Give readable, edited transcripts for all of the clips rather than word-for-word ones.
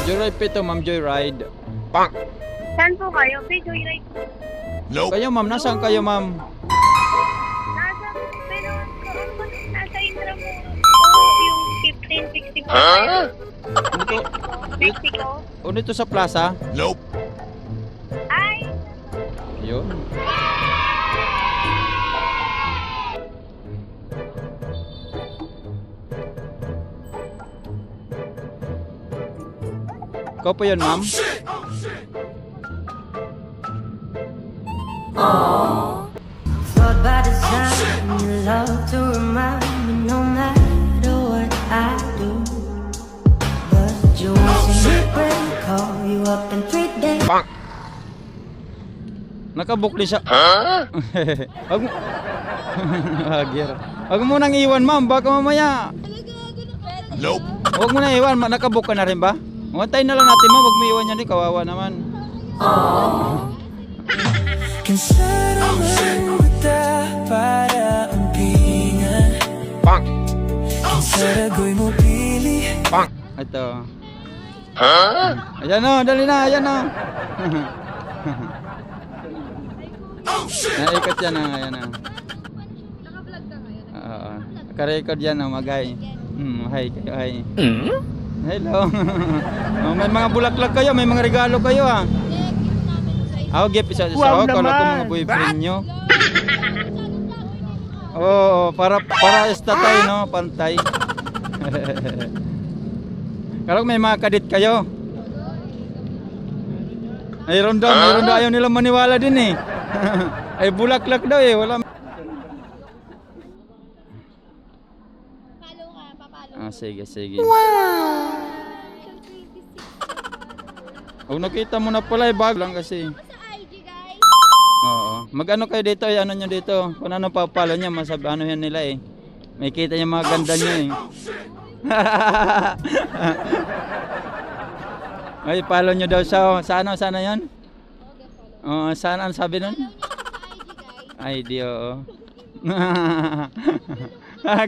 Joyride pa ito, ma'am. Joyride. Saan po kayo? May joyride. Kayo, ma'am. Nasaan kayo, ma'am? Nasa, pero nasa Intramuros po yung 1565. Dito, Mexico. o dito sa plaza? Ay, Ayun. Ikaw po yun, ma'am? Flawed by design, you love to remind me no matter what I do. But you want to meet when I call you up in 3 days. Nakabook din siya. Wag mo. Agir. Wag mo nang iwan, ma'am. Baka mamaya. Wag mo na iwan. Nakabook ka na rin ba? Antay na lang natin, ma'am. Wag mo iwan yan. Kawawa naman. Consider kita para ampingan. Consider ko'y mapili. Ito. Ayan o. Dali na. Ayan o. Naikot yan o. Ayan o. Naka-vlog ka ngayon? Oo. Naka-record yan o. Mag-hi. Hi kayo. Hi. Hello. May mga bulaklak kayo. May mga regalo kayo ah. Ako gift isa isa. Wow, kala ko mga boyfriend nyo. Oo, para estatay no, pantay. Kala ko may mga kadit kayo. Mayroon daw ayaw nila maniwala din eh. Ay bulaklak daw eh, wala. Follow ka, papalo. Sige. Oh, nakita mo na pala eh, bag lang kasi. Sa IG, guys. Oo. Mag-ano kayo dito, ano nyo dito. Kung ano papalo nyo, masabi ano yan nila eh. May kita yung mga ganda nyo eh. Ay, follow nyo daw siya. Sana yun? Oo, saan ang sabi nun? Sa IG, guys. ID, oo.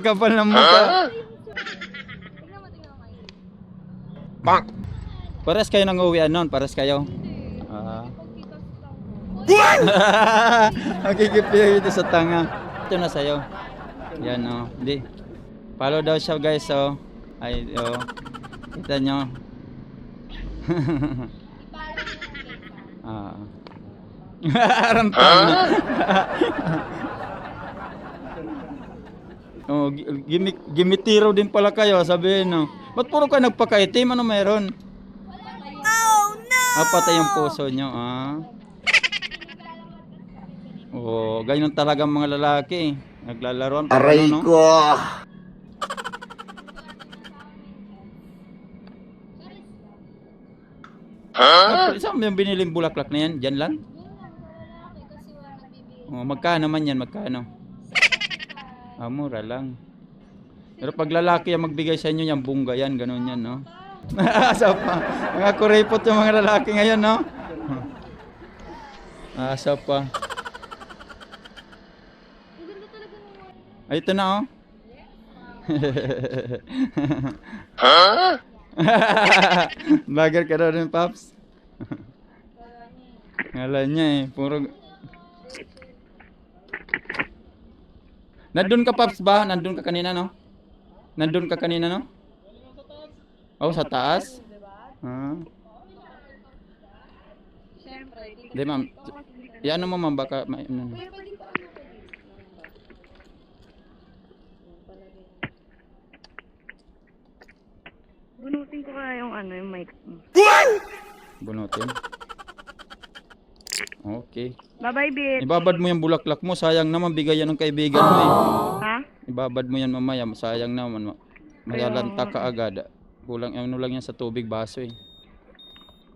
Kapal ng mukha. Tingnan mo kayo. Pares kayo nang uwian nun, pares kayo. Nakikipili dito sa tanga. Ito na sa'yo. Yan o. Di. Follow daw siya guys o. Ay o. Kita nyo. Arang tanga. Oh, gimitiro din pala kayo, sabihin no. Ba't puro ka nagpakaitim? Ano meron? Patay yung puso nyo, Oh, ganyan talaga mga lalaki. Naglalaroan pa Aray no? ko! Saan yung biniling bulaklak na yan? Diyan lang? Oh, magkano man yan? Magkano? Mura lang. Pero pag lalaki yung magbigay sa inyo yan, bungga yan, ganun yan, no? Asa pa. Mga kuripot yung mga lalaki ngayon, no? Asa pa. Ay, ito na, oh. Vlogger ka daw rin, Paps. Ngalan niya, eh. Puro... Nandun ka, Paps, ba? Nandun ka kanina, no? Nandun ka kanina, no? Oh, sa taas? Hindi, ma'am. Yan mo, ma'am. Baka... bunutin ko kaya yung yung mic mo. Bunutin. Okay. Bye-bye, bitch. Ibabad mo yung bulaklak mo. Sayang naman. Bigay yan ng kaibigan mo, eh. Ha? Ibabad mo yan mamaya. Sayang naman. Mayalanta ka agad. Kulang ano lang yan sa tubig, baso, eh.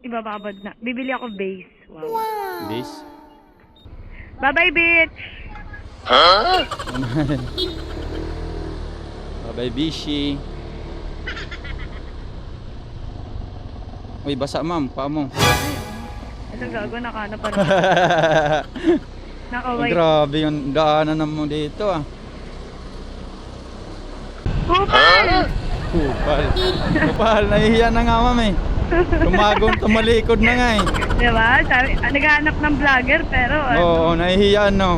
Ibababad na. Bibili ako base. Wow. Base. Bye-bye, bitch. Bye-bye, Bishi. Uy, basa, ma'am. Paa mo. Ito gago, nakana pa rin. Oh, Nakaway. grabe yung daanan mo dito, ah. Kupal! Kupal. Kupal. Nahihiya na nga, ma'am, eh. Tumagon, tumalikod na nga eh. Diba? Sabi, naghahanap ng vlogger pero ano. Oo, nahihiyan no.